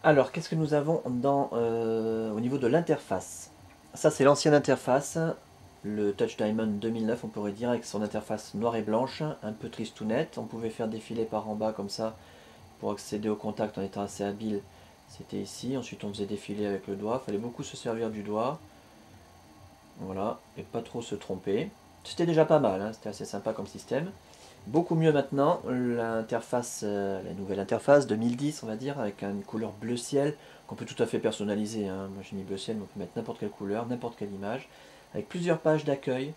Alors, qu'est-ce que nous avons au niveau de l'interface? Ça, c'est l'ancienne interface, le Touch Diamond 2009, on pourrait dire, avec son interface noire et blanche, un peu tristounette. On pouvait faire défiler par en bas comme ça pour accéder au contact en étant assez habile. C'était ici. Ensuite, on faisait défiler avec le doigt. Il fallait beaucoup se servir du doigt. Voilà, et pas trop se tromper. C'était déjà pas mal, hein, c'était assez sympa comme système. Beaucoup mieux maintenant, l'interface, la nouvelle interface 2010 on va dire, avec une couleur bleu ciel, qu'on peut tout à fait personnaliser, hein. Moi j'ai mis bleu ciel, mais on peut mettre n'importe quelle couleur, n'importe quelle image, avec plusieurs pages d'accueil,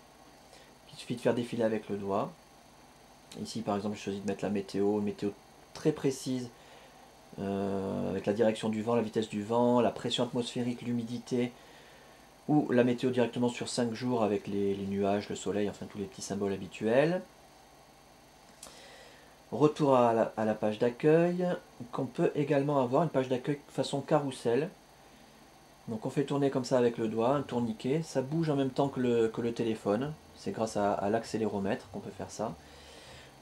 qu'il suffit de faire défiler avec le doigt. Ici par exemple, je choisis de mettre la météo, une météo très précise, avec la direction du vent, la vitesse du vent, la pression atmosphérique, l'humidité, ou la météo directement sur 5 jours avec les nuages, le soleil, enfin tous les petits symboles habituels. Retour à la page d'accueil, qu'on peut également avoir une page d'accueil façon carrousel. Donc on fait tourner comme ça avec le doigt, un tourniquet, ça bouge en même temps que le téléphone. C'est grâce à l'accéléromètre qu'on peut faire ça.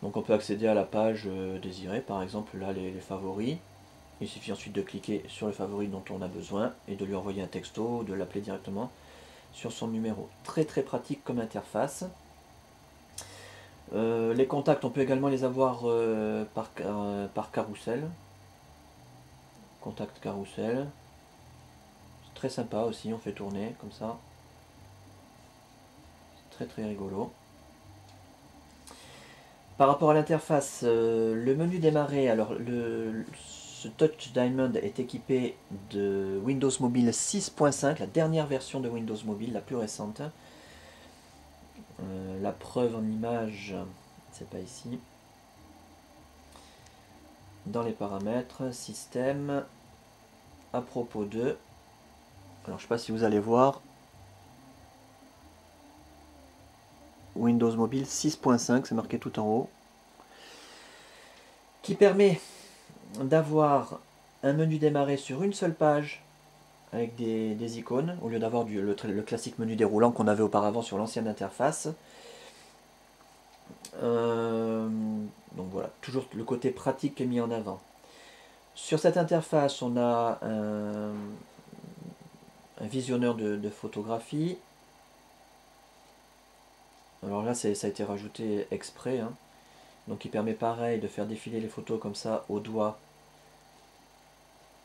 Donc on peut accéder à la page désirée, par exemple là les favoris. Il suffit ensuite de cliquer sur le favori dont on a besoin et de lui envoyer un texto ou de l'appeler directement sur son numéro. Très très pratique comme interface. Les contacts, on peut également les avoir par carrousel. Contact carrousel. C'est très sympa aussi, on fait tourner comme ça. C'est très très rigolo. Par rapport à l'interface, le menu démarrer, alors ce Touch Diamond est équipé de Windows Mobile 6.5, la dernière version de Windows Mobile, la plus récente. La preuve en image, c'est pas ici. Dans les paramètres, système, à propos de... Alors je sais pas si vous allez voir, Windows Mobile 6.5, c'est marqué tout en haut, qui permet d'avoir un menu démarrer sur une seule page avec des icônes, au lieu d'avoir le classique menu déroulant qu'on avait auparavant sur l'ancienne interface. Donc voilà, toujours le côté pratique qui est mis en avant. Sur cette interface, on a un visionneur de photographie. Alors là, ça a été rajouté exprès, hein. Donc il permet pareil de faire défiler les photos comme ça au doigt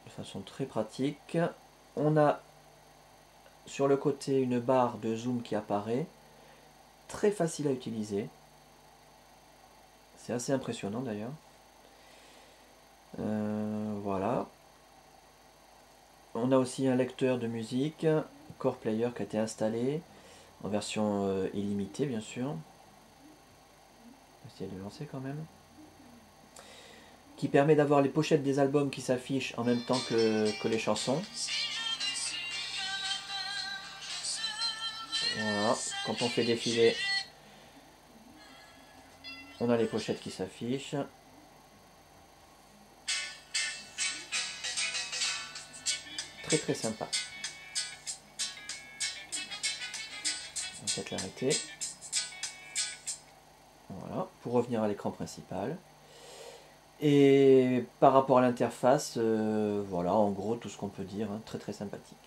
de façon très pratique. On a sur le côté une barre de zoom qui apparaît, très facile à utiliser. C'est assez impressionnant d'ailleurs. Voilà. On a aussi un lecteur de musique, Core Player, qui a été installé en version illimitée bien sûr. On va essayer de le lancer quand même. Qui permet d'avoir les pochettes des albums qui s'affichent en même temps que les chansons. Voilà, quand on fait défiler, on a les pochettes qui s'affichent. Très très sympa. On va peut-être l'arrêter. Voilà, pour revenir à l'écran principal. Et par rapport à l'interface, voilà, en gros tout ce qu'on peut dire, hein, très très sympathique.